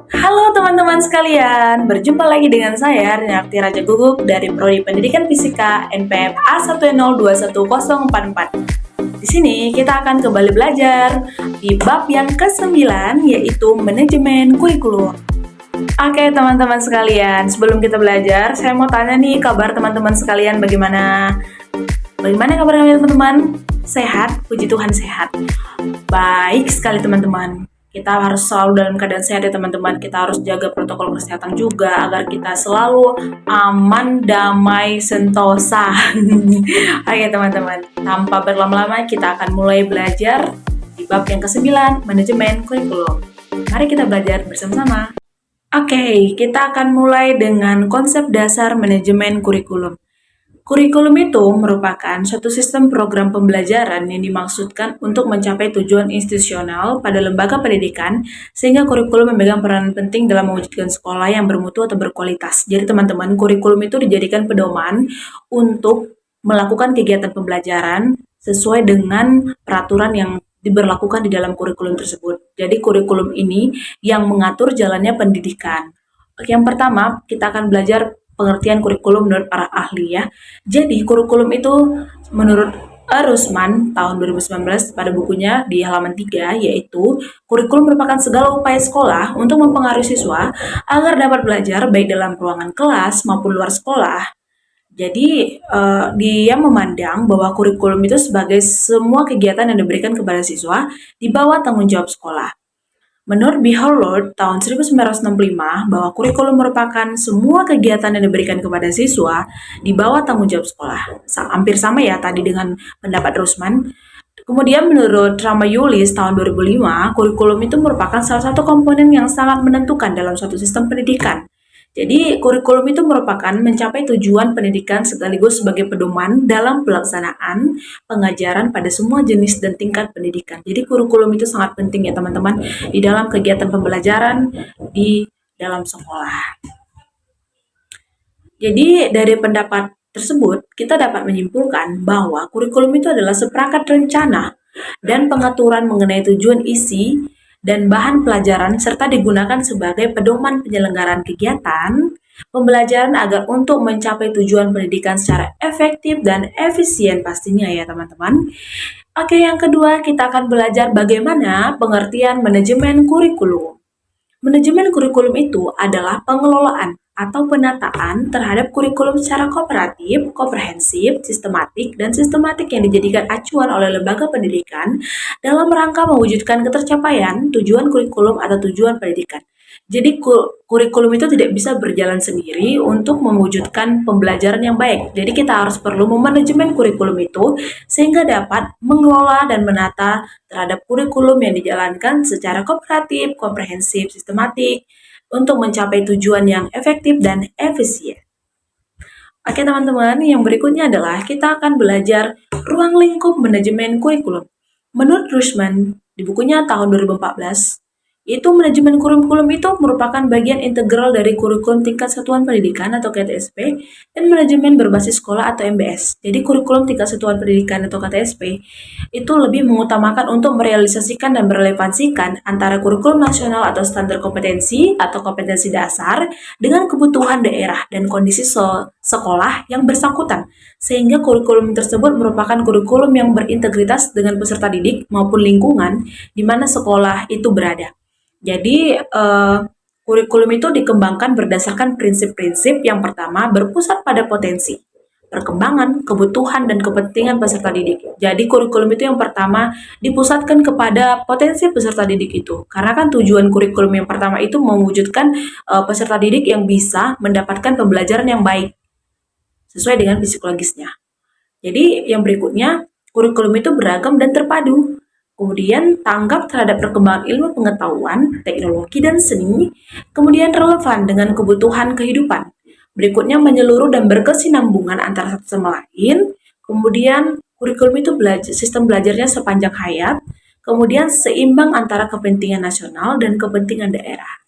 Halo teman-teman sekalian, berjumpa lagi dengan saya Rinarti Raja Guguk dari Prodi Pendidikan Fisika NPM A1021044. Di sini kita akan kembali belajar di bab yang ke-9 yaitu manajemen kurikulum. Oke teman-teman sekalian, sebelum kita belajar, saya mau tanya nih kabar teman-teman sekalian bagaimana? Bagaimana kabar kalian teman-teman? Sehat? Puji Tuhan sehat. Baik sekali teman-teman. Kita harus selalu dalam keadaan sehat ya teman-teman. Kita harus jaga protokol kesehatan juga agar kita selalu aman, damai, sentosa. Oke teman-teman, tanpa berlama-lama kita akan mulai belajar di bab yang ke-9, manajemen kurikulum. Mari kita belajar bersama-sama. Oke, kita akan mulai dengan konsep dasar manajemen kurikulum. Kurikulum itu merupakan suatu sistem program pembelajaran yang dimaksudkan untuk mencapai tujuan institusional pada lembaga pendidikan, sehingga kurikulum memegang peranan penting dalam mewujudkan sekolah yang bermutu atau berkualitas. Jadi teman-teman, kurikulum itu dijadikan pedoman untuk melakukan kegiatan pembelajaran sesuai dengan peraturan yang diberlakukan di dalam kurikulum tersebut. Jadi kurikulum ini yang mengatur jalannya pendidikan. Yang pertama, kita akan belajar pengertian kurikulum menurut para ahli ya. Jadi kurikulum itu menurut Rusman tahun 2019 pada bukunya di halaman 3 yaitu kurikulum merupakan segala upaya sekolah untuk mempengaruhi siswa agar dapat belajar baik dalam ruangan kelas maupun luar sekolah. Jadi dia memandang bahwa kurikulum itu sebagai semua kegiatan yang diberikan kepada siswa di bawah tanggung jawab sekolah. Menurut B. Howard tahun 1965 bahwa kurikulum merupakan semua kegiatan yang diberikan kepada siswa di bawah tanggung jawab sekolah. Hampir sama ya tadi dengan pendapat Rusman. Kemudian menurut Rama Yulis tahun 2005, kurikulum itu merupakan salah satu komponen yang sangat menentukan dalam suatu sistem pendidikan. Jadi, kurikulum itu merupakan mencapai tujuan pendidikan sekaligus sebagai pedoman dalam pelaksanaan pengajaran pada semua jenis dan tingkat pendidikan. Jadi, kurikulum itu sangat penting ya teman-teman di dalam kegiatan pembelajaran di dalam sekolah. Jadi, dari pendapat tersebut, kita dapat menyimpulkan bahwa kurikulum itu adalah seperangkat rencana dan pengaturan mengenai tujuan isi dan bahan pelajaran serta digunakan sebagai pedoman penyelenggaraan kegiatan pembelajaran agar untuk mencapai tujuan pendidikan secara efektif dan efisien pastinya ya teman-teman. Oke, yang kedua kita akan belajar bagaimana pengertian manajemen kurikulum. Manajemen kurikulum itu adalah pengelolaan atau penataan terhadap kurikulum secara kooperatif, komprehensif, sistematik, dan sistematik yang dijadikan acuan oleh lembaga pendidikan dalam rangka mewujudkan ketercapaian tujuan kurikulum atau tujuan pendidikan. Jadi kurikulum itu tidak bisa berjalan sendiri untuk mewujudkan pembelajaran yang baik. Jadi kita harus perlu memanajemen kurikulum itu sehingga dapat mengelola dan menata terhadap kurikulum yang dijalankan secara kooperatif, komprehensif, sistematik untuk mencapai tujuan yang efektif dan efisien. Oke teman-teman, yang berikutnya adalah kita akan belajar ruang lingkup manajemen kurikulum. Menurut Rushman, di bukunya tahun 2014, itu manajemen kurikulum itu merupakan bagian integral dari kurikulum tingkat satuan pendidikan atau KTSP dan manajemen berbasis sekolah atau MBS. Jadi kurikulum tingkat satuan pendidikan atau KTSP itu lebih mengutamakan untuk merealisasikan dan merelevansikan antara kurikulum nasional atau standar kompetensi atau kompetensi dasar dengan kebutuhan daerah dan kondisi sekolah yang bersangkutan. Sehingga kurikulum tersebut merupakan kurikulum yang berintegritas dengan peserta didik maupun lingkungan di mana sekolah itu berada. Jadi, kurikulum itu dikembangkan berdasarkan prinsip-prinsip yang pertama berpusat pada potensi, perkembangan, kebutuhan, dan kepentingan peserta didik. Jadi, kurikulum itu yang pertama dipusatkan kepada potensi peserta didik itu. Karena kan tujuan kurikulum yang pertama itu mewujudkan peserta didik yang bisa mendapatkan pembelajaran yang baik sesuai dengan psikologisnya. Jadi, yang berikutnya, kurikulum itu beragam dan terpadu. Kemudian tanggap terhadap perkembangan ilmu pengetahuan, teknologi, dan seni, kemudian relevan dengan kebutuhan kehidupan. Berikutnya menyeluruh dan berkesinambungan antara satu sama lain, kemudian kurikulum itu sistem belajarnya sepanjang hayat, kemudian seimbang antara kepentingan nasional dan kepentingan daerah.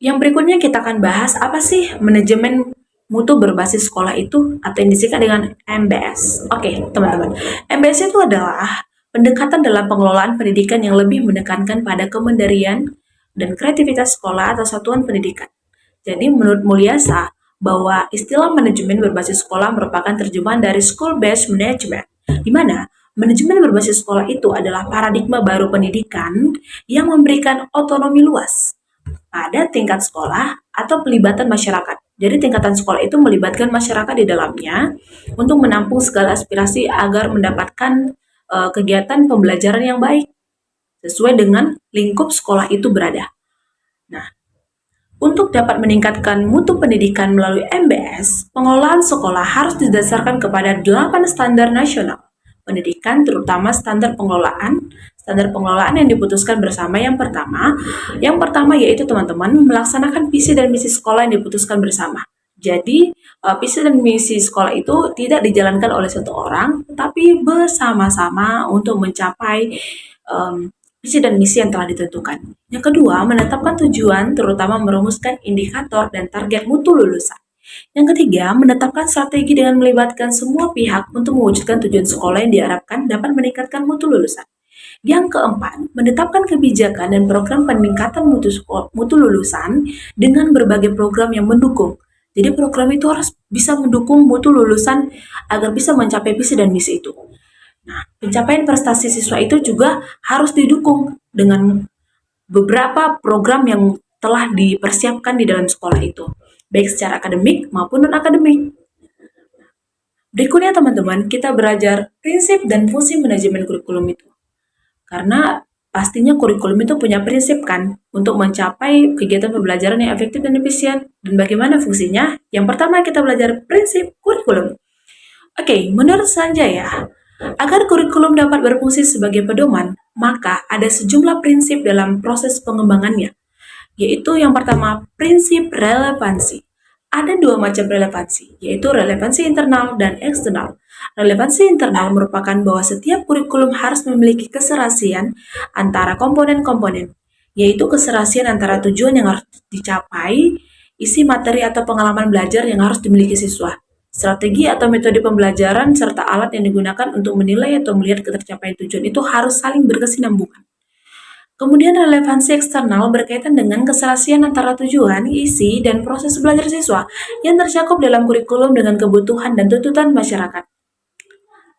Yang berikutnya kita akan bahas apa sih manajemen mutu berbasis sekolah itu atau yang disingkat dengan MBS. Oke, teman-teman. MBS itu adalah pendekatan dalam pengelolaan pendidikan yang lebih menekankan pada kemandirian, dan kreativitas sekolah atau satuan pendidikan. Jadi menurut Mulyasa, bahwa istilah manajemen berbasis sekolah merupakan terjemahan dari school-based management, di mana manajemen berbasis sekolah itu adalah paradigma baru pendidikan yang memberikan otonomi luas pada tingkat sekolah atau pelibatan masyarakat. Jadi tingkatan sekolah itu melibatkan masyarakat di dalamnya untuk menampung segala aspirasi agar mendapatkan kegiatan pembelajaran yang baik sesuai dengan lingkup sekolah itu berada. Nah, untuk dapat meningkatkan mutu pendidikan melalui MBS, pengelolaan sekolah harus didasarkan kepada 8 standar nasional pendidikan, terutama standar pengelolaan. Standar pengelolaan yang diputuskan bersama yang pertama yaitu teman-teman melaksanakan visi dan misi sekolah yang diputuskan bersama. Jadi, visi dan misi sekolah itu tidak dijalankan oleh satu orang, tetapi bersama-sama untuk mencapai visi dan misi yang telah ditentukan. Yang kedua, menetapkan tujuan, terutama merumuskan indikator dan target mutu lulusan. Yang ketiga, menetapkan strategi dengan melibatkan semua pihak untuk mewujudkan tujuan sekolah yang diharapkan dapat meningkatkan mutu lulusan. Yang keempat, menetapkan kebijakan dan program peningkatan mutu lulusan dengan berbagai program yang mendukung. Jadi program itu harus bisa mendukung mutu lulusan agar bisa mencapai visi dan misi itu. Nah, pencapaian prestasi siswa itu juga harus didukung dengan beberapa program yang telah dipersiapkan di dalam sekolah itu, baik secara akademik maupun non-akademik. Berikutnya teman-teman, kita belajar prinsip dan fungsi manajemen kurikulum itu. Karena pastinya kurikulum itu punya prinsip kan, untuk mencapai kegiatan pembelajaran yang efektif dan efisien. Dan bagaimana fungsinya? Yang pertama kita belajar prinsip kurikulum. Oke, menurut Sanjaya, agar kurikulum dapat berfungsi sebagai pedoman, maka ada sejumlah prinsip dalam proses pengembangannya, yaitu yang pertama, prinsip relevansi. Ada dua macam relevansi, yaitu relevansi internal dan eksternal. Relevansi internal merupakan bahwa setiap kurikulum harus memiliki keserasian antara komponen-komponen, yaitu keserasian antara tujuan yang harus dicapai, isi materi atau pengalaman belajar yang harus dimiliki siswa, strategi atau metode pembelajaran, serta alat yang digunakan untuk menilai atau melihat ketercapaian tujuan itu harus saling berkesinambungan. Kemudian relevansi eksternal berkaitan dengan keserasian antara tujuan, isi, dan proses belajar siswa yang tercakup dalam kurikulum dengan kebutuhan dan tuntutan masyarakat.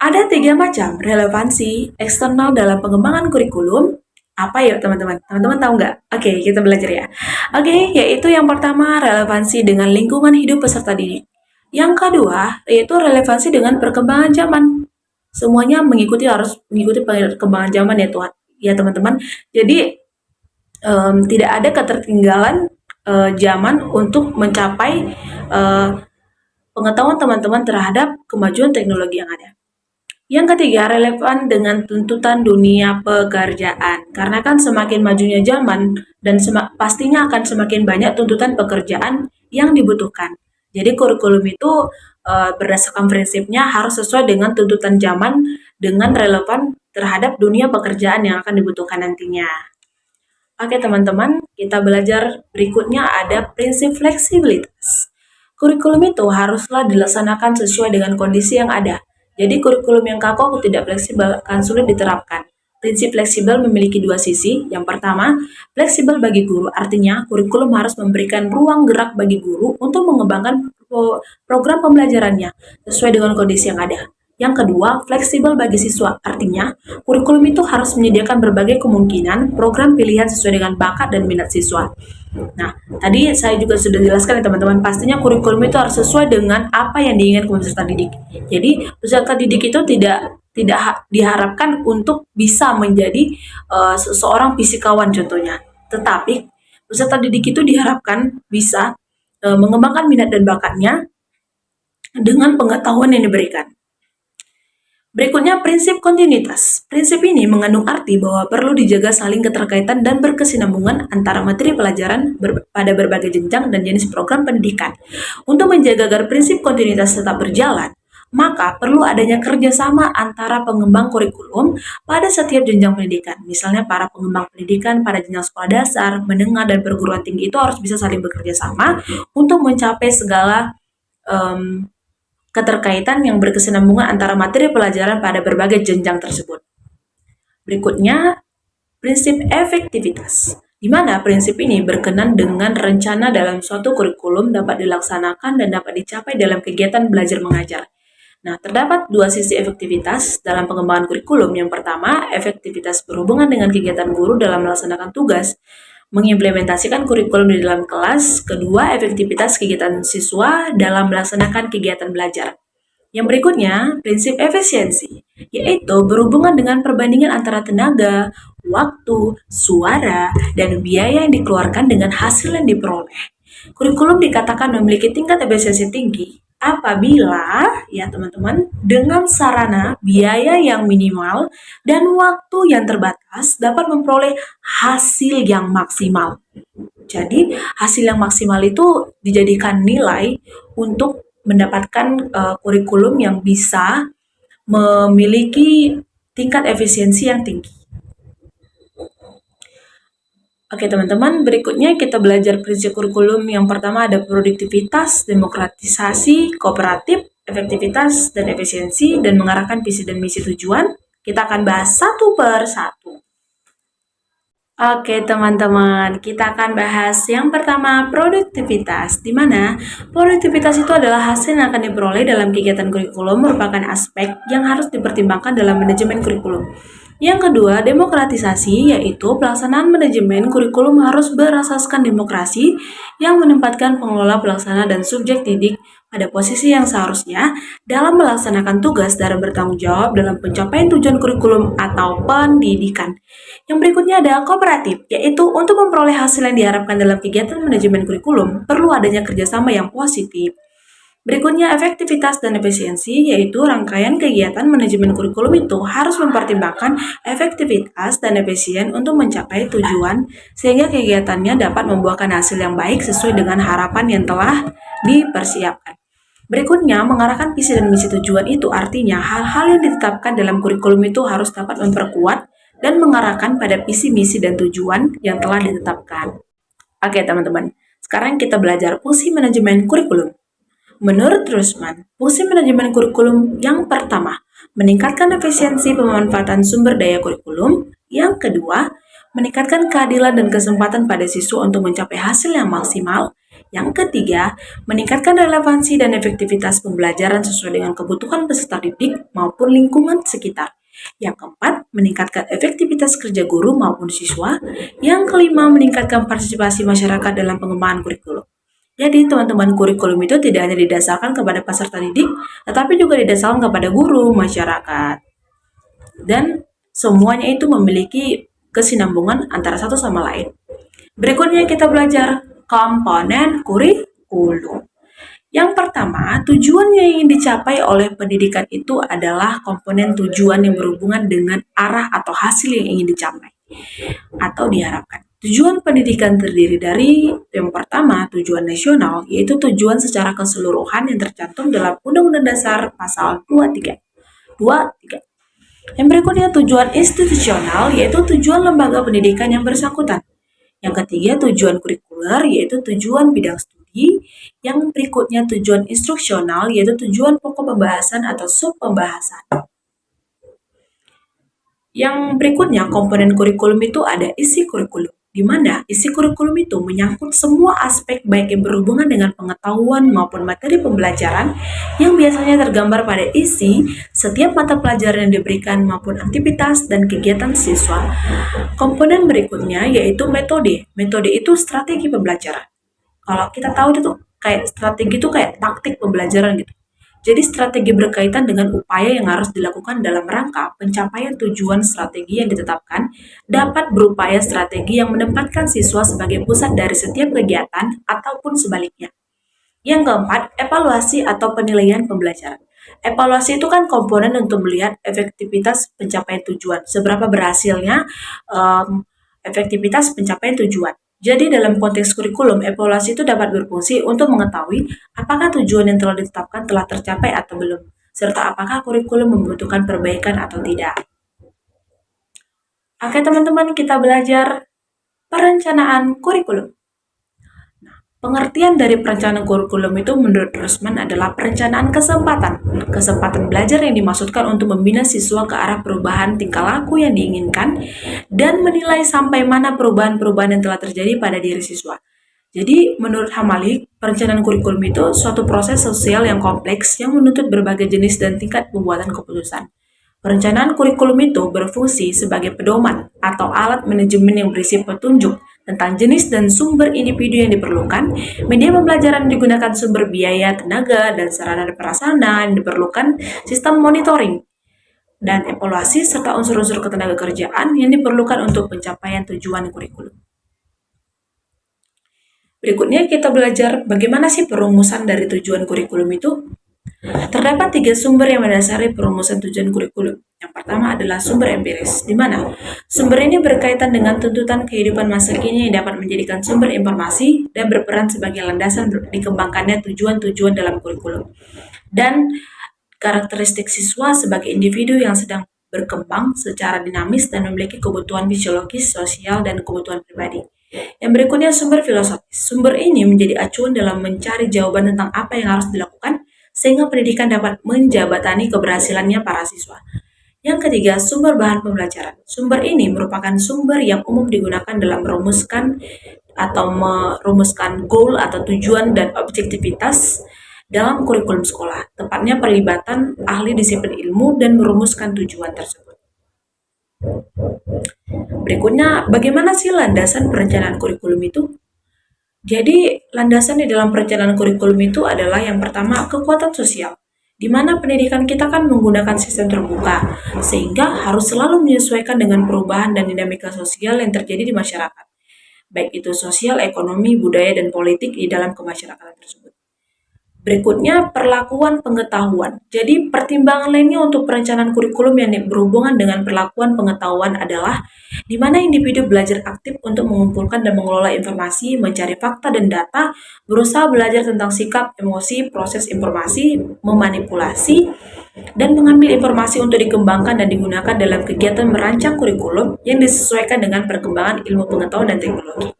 Ada 3 macam relevansi eksternal dalam pengembangan kurikulum. Apa ya teman-teman? Teman-teman tahu nggak? Oke, kita belajar ya. Oke, yaitu yang pertama relevansi dengan lingkungan hidup peserta didik. Yang kedua, yaitu relevansi dengan perkembangan zaman. Semuanya harus mengikuti perkembangan zaman ya Tuhan, ya teman-teman. Jadi tidak ada ketertinggalan zaman untuk mencapai pengetahuan teman-teman terhadap kemajuan teknologi yang ada. Yang ketiga, relevan dengan tuntutan dunia pekerjaan. Karena kan semakin majunya zaman dan pastinya akan semakin banyak tuntutan pekerjaan yang dibutuhkan. Jadi kurikulum itu berdasarkan prinsipnya harus sesuai dengan tuntutan zaman dengan relevan terhadap dunia pekerjaan yang akan dibutuhkan nantinya. Oke teman-teman, kita belajar berikutnya ada prinsip fleksibilitas. Kurikulum itu haruslah dilaksanakan sesuai dengan kondisi yang ada. Jadi kurikulum yang kaku atau tidak fleksibel akan sulit diterapkan. Prinsip fleksibel memiliki dua sisi. Yang pertama, fleksibel bagi guru, artinya kurikulum harus memberikan ruang gerak bagi guru untuk mengembangkan program pembelajarannya sesuai dengan kondisi yang ada. Yang kedua, fleksibel bagi siswa, artinya kurikulum itu harus menyediakan berbagai kemungkinan program pilihan sesuai dengan bakat dan minat siswa. Nah, tadi saya juga sudah jelaskan ya teman-teman, pastinya kurikulum itu harus sesuai dengan apa yang diinginkan peserta didik. Jadi, peserta didik itu tidak diharapkan untuk bisa menjadi seseorang fisikawan contohnya. Tetapi, peserta didik itu diharapkan bisa mengembangkan minat dan bakatnya dengan pengetahuan yang diberikan. Berikutnya, prinsip kontinuitas. Prinsip ini mengandung arti bahwa perlu dijaga saling keterkaitan dan berkesinambungan antara materi pelajaran pada berbagai jenjang dan jenis program pendidikan. Untuk menjaga agar prinsip kontinuitas tetap berjalan, maka perlu adanya kerjasama antara pengembang kurikulum pada setiap jenjang pendidikan. Misalnya para pengembang pendidikan pada jenjang sekolah dasar, menengah, dan perguruan tinggi itu harus bisa saling bekerja sama untuk mencapai segala keterkaitan yang berkesinambungan antara materi pelajaran pada berbagai jenjang tersebut. Berikutnya, prinsip efektivitas. di mana prinsip ini berkenan dengan rencana dalam suatu kurikulum dapat dilaksanakan dan dapat dicapai dalam kegiatan belajar mengajar. Nah, terdapat dua sisi efektivitas dalam pengembangan kurikulum. Yang pertama, efektivitas berhubungan dengan kegiatan guru dalam melaksanakan tugas, mengimplementasikan kurikulum di dalam kelas. Kedua, efektivitas kegiatan siswa dalam melaksanakan kegiatan belajar. Yang berikutnya, prinsip efisiensi, yaitu berhubungan dengan perbandingan antara tenaga, waktu, suara, dan biaya yang dikeluarkan dengan hasil yang diperoleh. Kurikulum dikatakan memiliki tingkat efisiensi tinggi apabila, ya teman-teman, dengan sarana, biaya yang minimal, dan waktu yang terbatas dapat memperoleh hasil yang maksimal. Jadi, hasil yang maksimal itu dijadikan nilai untuk mendapatkan kurikulum yang bisa memiliki tingkat efisiensi yang tinggi. Oke teman-teman, berikutnya kita belajar prinsip kurikulum. Yang pertama ada produktivitas, demokratisasi, kooperatif, efektivitas, dan efisiensi, dan mengarahkan visi dan misi tujuan. Kita akan bahas satu per satu. Oke teman-teman, kita akan bahas yang pertama produktivitas, di mana produktivitas itu adalah hasil yang akan diperoleh dalam kegiatan kurikulum, merupakan aspek yang harus dipertimbangkan dalam manajemen kurikulum. Yang kedua, demokratisasi, yaitu pelaksanaan manajemen kurikulum harus berasaskan demokrasi yang menempatkan pengelola, pelaksana, dan subjek didik pada posisi yang seharusnya dalam melaksanakan tugas dan bertanggung jawab dalam pencapaian tujuan kurikulum atau pendidikan. Yang berikutnya ada kooperatif, yaitu untuk memperoleh hasil yang diharapkan dalam kegiatan manajemen kurikulum, perlu adanya kerjasama yang positif. Berikutnya, efektivitas dan efisiensi, yaitu rangkaian kegiatan manajemen kurikulum itu harus mempertimbangkan efektivitas dan efisien untuk mencapai tujuan, sehingga kegiatannya dapat membuahkan hasil yang baik sesuai dengan harapan yang telah dipersiapkan. Berikutnya, mengarahkan visi dan misi tujuan itu artinya hal-hal yang ditetapkan dalam kurikulum itu harus dapat memperkuat dan mengarahkan pada visi, misi, dan tujuan yang telah ditetapkan. Oke teman-teman, sekarang kita belajar fungsi manajemen kurikulum. Menurut Rusman, fungsi manajemen kurikulum yang pertama, meningkatkan efisiensi pemanfaatan sumber daya kurikulum. Yang kedua, meningkatkan keadilan dan kesempatan pada siswa untuk mencapai hasil yang maksimal. Yang ketiga, meningkatkan relevansi dan efektivitas pembelajaran sesuai dengan kebutuhan peserta didik maupun lingkungan sekitar. Yang keempat, meningkatkan efektivitas kerja guru maupun siswa. Yang kelima, meningkatkan partisipasi masyarakat dalam pengembangan kurikulum. Jadi teman-teman, kurikulum itu tidak hanya didasarkan kepada peserta didik, tetapi juga didasarkan kepada guru, masyarakat. Dan semuanya itu memiliki kesinambungan antara satu sama lain. Berikutnya kita belajar komponen kurikulum. Yang pertama, tujuan yang ingin dicapai oleh pendidikan itu adalah komponen tujuan yang berhubungan dengan arah atau hasil yang ingin dicapai atau diharapkan. Tujuan pendidikan terdiri dari yang pertama, tujuan nasional, yaitu tujuan secara keseluruhan yang tercantum dalam Undang-Undang Dasar Pasal 23. Yang berikutnya tujuan institusional, yaitu tujuan lembaga pendidikan yang bersangkutan. Yang ketiga tujuan kurikuler, yaitu tujuan bidang studi. Yang berikutnya tujuan instruksional, yaitu tujuan pokok pembahasan atau sub pembahasan. Yang berikutnya komponen kurikulum itu ada isi kurikulum, di mana isi kurikulum itu menyangkut semua aspek baik yang berhubungan dengan pengetahuan maupun materi pembelajaran yang biasanya tergambar pada isi setiap mata pelajaran yang diberikan maupun aktivitas dan kegiatan siswa. Komponen berikutnya yaitu metode. Metode itu strategi pembelajaran. Kalau kita tahu itu kayak strategi itu kayak taktik pembelajaran gitu. Jadi strategi berkaitan dengan upaya yang harus dilakukan dalam rangka pencapaian tujuan strategi yang ditetapkan dapat berupaya strategi yang menempatkan siswa sebagai pusat dari setiap kegiatan ataupun sebaliknya. Yang keempat, evaluasi atau penilaian pembelajaran. Evaluasi itu kan komponen untuk melihat efektivitas pencapaian tujuan, seberapa berhasilnya efektivitas pencapaian tujuan. Jadi dalam konteks kurikulum, evaluasi itu dapat berfungsi untuk mengetahui apakah tujuan yang telah ditetapkan telah tercapai atau belum, serta apakah kurikulum membutuhkan perbaikan atau tidak. Oke teman-teman, kita belajar perencanaan kurikulum. Nah, Pengertian dari perencanaan kurikulum itu menurut Rosman adalah perencanaan kesempatan belajar yang dimaksudkan untuk membina siswa ke arah perubahan tingkah laku yang diinginkan dan menilai sampai mana perubahan-perubahan yang telah terjadi pada diri siswa. Jadi, menurut Hamalik, perencanaan kurikulum itu suatu proses sosial yang kompleks yang menuntut berbagai jenis dan tingkat pembuatan keputusan. Perencanaan kurikulum itu berfungsi sebagai pedoman atau alat manajemen yang berisi petunjuk tentang jenis dan sumber individu yang diperlukan, media pembelajaran digunakan sumber biaya, tenaga, dan sarana dan prasarana yang diperlukan, sistem monitoring, dan evaluasi, serta unsur-unsur ketenaga kerjaan yang diperlukan untuk pencapaian tujuan kurikulum. Berikutnya kita belajar bagaimana sih perumusan dari tujuan kurikulum itu. Terdapat 3 sumber yang mendasari perumusan tujuan kurikulum. Yang pertama adalah sumber empiris, di mana sumber ini berkaitan dengan tuntutan kehidupan masa kini yang dapat menjadikan sumber informasi dan berperan sebagai landasan dikembangkannya tujuan-tujuan dalam kurikulum. Dan karakteristik siswa sebagai individu yang sedang berkembang secara dinamis dan memiliki kebutuhan fisiologis, sosial, dan kebutuhan pribadi. Yang berikutnya sumber filosofis. Sumber ini menjadi acuan dalam mencari jawaban tentang apa yang harus dilakukan sehingga pendidikan dapat menjabatani keberhasilannya para siswa. Yang ketiga, sumber bahan pembelajaran. Sumber ini merupakan sumber yang umum digunakan dalam merumuskan goal atau tujuan dan objektivitas dalam kurikulum sekolah, tepatnya perlibatan ahli disiplin ilmu dan merumuskan tujuan tersebut. Berikutnya, bagaimana sih landasan perencanaan kurikulum itu? Jadi, landasan di dalam perencanaan kurikulum itu adalah yang pertama, kekuatan sosial, di mana pendidikan kita kan menggunakan sistem terbuka, sehingga harus selalu menyesuaikan dengan perubahan dan dinamika sosial yang terjadi di masyarakat, baik itu sosial, ekonomi, budaya, dan politik di dalam kemasyarakatan tersebut. Berikutnya, perlakuan pengetahuan. Jadi, pertimbangan lainnya untuk perencanaan kurikulum yang berhubungan dengan perlakuan pengetahuan adalah di mana individu belajar aktif untuk mengumpulkan dan mengelola informasi, mencari fakta dan data, berusaha belajar tentang sikap, emosi, proses informasi, memanipulasi, dan mengambil informasi untuk dikembangkan dan digunakan dalam kegiatan merancang kurikulum yang disesuaikan dengan perkembangan ilmu pengetahuan dan teknologi.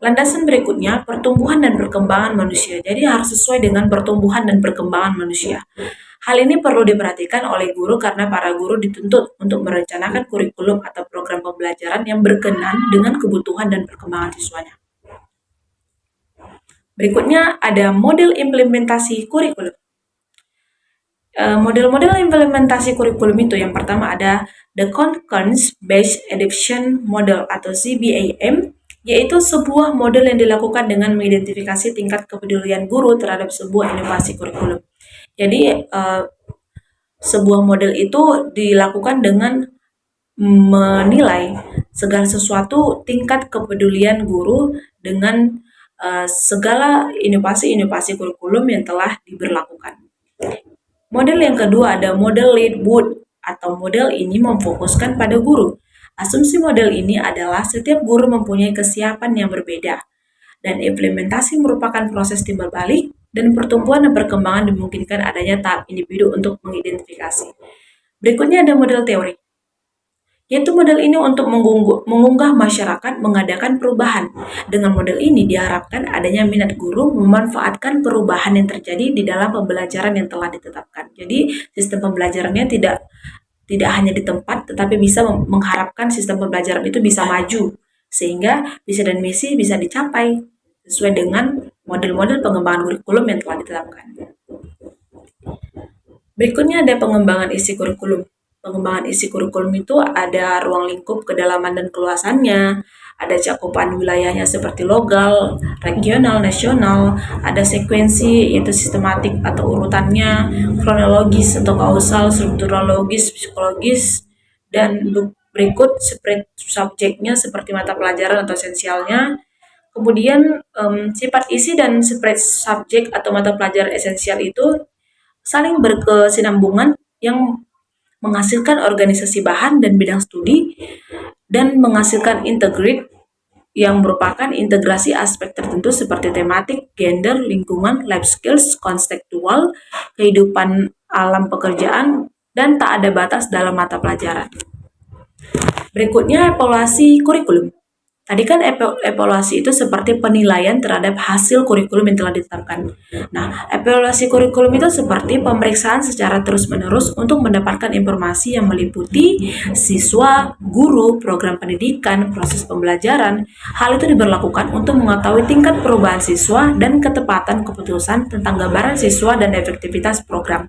Landasan berikutnya, pertumbuhan dan perkembangan manusia. Jadi harus sesuai dengan pertumbuhan dan perkembangan manusia. Hal ini perlu diperhatikan oleh guru karena para guru dituntut untuk merencanakan kurikulum atau program pembelajaran yang berkenan dengan kebutuhan dan perkembangan siswanya. Berikutnya ada model implementasi kurikulum. Model-model implementasi kurikulum itu yang pertama ada the Concurrence Based Adoption Model atau CBAM, yaitu sebuah model yang dilakukan dengan mengidentifikasi tingkat kepedulian guru terhadap sebuah inovasi kurikulum. Jadi, sebuah model itu dilakukan dengan menilai segala sesuatu tingkat kepedulian guru dengan segala inovasi-inovasi kurikulum yang telah diberlakukan. Model yang kedua ada model lead boot atau model ini memfokuskan pada guru. Asumsi model ini adalah setiap guru mempunyai kesiapan yang berbeda dan implementasi merupakan proses timbal balik dan pertumbuhan dan perkembangan dimungkinkan adanya tahap individu untuk mengidentifikasi. Berikutnya ada model teori, yaitu model ini untuk mengunggah masyarakat mengadakan perubahan. Dengan model ini diharapkan adanya minat guru memanfaatkan perubahan yang terjadi di dalam pembelajaran yang telah ditetapkan. Jadi sistem pembelajarannya tidak hanya di tempat, tetapi bisa mengharapkan sistem pembelajaran itu bisa maju, sehingga visi dan misi bisa dicapai sesuai dengan model-model pengembangan kurikulum yang telah ditetapkan. Berikutnya ada pengembangan isi kurikulum. Pengembangan isi kurikulum itu ada ruang lingkup kedalaman dan keluasannya, ada cakupan wilayahnya seperti lokal, regional, nasional, ada sekuensi yaitu sistematik atau urutannya, kronologis atau kausal, struktural logis, psikologis, dan berikut spread subjeknya seperti mata pelajaran atau esensialnya. Kemudian sifat isi dan spread subjek atau mata pelajaran esensial itu saling berkesinambungan yang menghasilkan organisasi bahan dan bidang studi, dan menghasilkan integrate yang merupakan integrasi aspek tertentu seperti tematik, gender, lingkungan, life skills, konstekstual, kehidupan alam pekerjaan, dan tak ada batas dalam mata pelajaran. Berikutnya evaluasi kurikulum. Tadi kan evaluasi itu seperti penilaian terhadap hasil kurikulum yang telah ditetapkan. Nah, evaluasi kurikulum itu seperti pemeriksaan secara terus-menerus untuk mendapatkan informasi yang meliputi siswa, guru, program pendidikan, proses pembelajaran. Hal itu diberlakukan untuk mengetahui tingkat perubahan siswa dan ketepatan keputusan tentang gambaran siswa dan efektivitas program.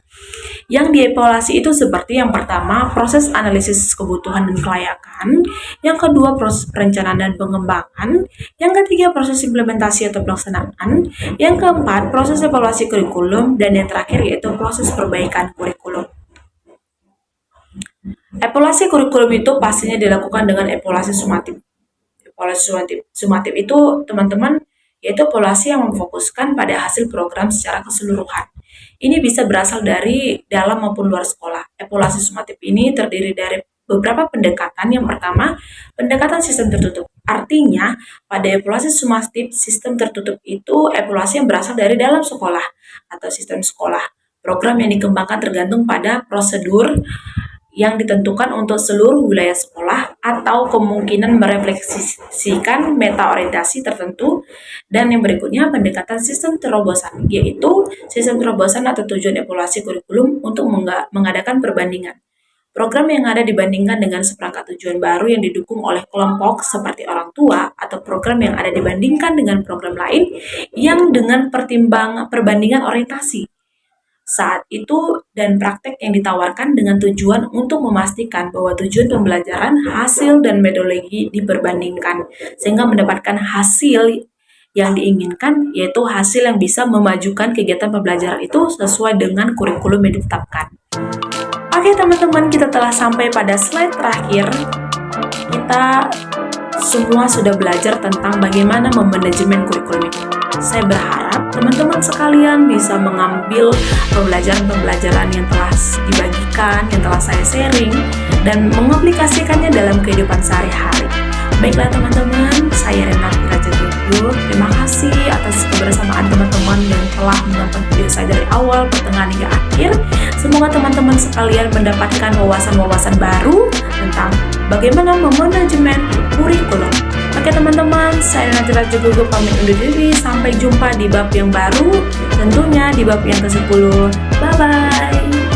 Yang dievaluasi itu seperti yang pertama, proses analisis kebutuhan dan kelayakan, yang kedua, proses perencanaan dan pengembangan, yang ketiga, proses implementasi atau pelaksanaan, yang keempat, proses evaluasi kurikulum, dan yang terakhir yaitu proses perbaikan kurikulum. Evaluasi kurikulum itu pastinya dilakukan dengan evaluasi sumatif. Evaluasi sumatif itu, teman-teman, yaitu evaluasi yang memfokuskan pada hasil program secara keseluruhan. Ini bisa berasal dari dalam maupun luar sekolah. Evaluasi sumatif ini terdiri dari beberapa pendekatan. Yang pertama, pendekatan sistem tertutup. Artinya, pada evaluasi sumatif sistem tertutup itu evaluasi yang berasal dari dalam sekolah atau sistem sekolah. Program yang dikembangkan tergantung pada prosedur yang ditentukan untuk seluruh wilayah sekolah atau kemungkinan merefleksikan meta orientasi tertentu. Dan yang berikutnya, pendekatan sistem terobosan, yaitu sistem terobosan atau tujuan evaluasi kurikulum untuk mengadakan perbandingan program yang ada dibandingkan dengan seperangkat tujuan baru yang didukung oleh kelompok seperti orang tua, atau program yang ada dibandingkan dengan program lain yang dengan perbandingan orientasi saat itu dan praktek yang ditawarkan dengan tujuan untuk memastikan bahwa tujuan pembelajaran, hasil, dan metodologi diperbandingkan sehingga mendapatkan hasil yang diinginkan, yaitu hasil yang bisa memajukan kegiatan pembelajaran itu sesuai dengan kurikulum yang ditetapkan. Oke teman-teman, kita telah sampai pada slide terakhir. Kita semua sudah belajar tentang bagaimana memanajemen kurikulum itu. Saya berharap teman-teman sekalian bisa mengambil pembelajaran-pembelajaran yang telah dibagikan, yang telah saya sharing, dan mengaplikasikannya dalam kehidupan sehari-hari. Baiklah teman-teman, saya Renata Rajadewi. Terima kasih atas kebersamaan teman-teman yang telah menonton video saya dari awal, pertengahan, hingga akhir. Semoga teman-teman sekalian mendapatkan wawasan-wawasan baru tentang bagaimana memanajemen kurikulum. Oke teman-teman, saya Renata Rajadewi pamit undur diri. Sampai jumpa di bab yang baru, tentunya di bab yang ke-10. Bye-bye.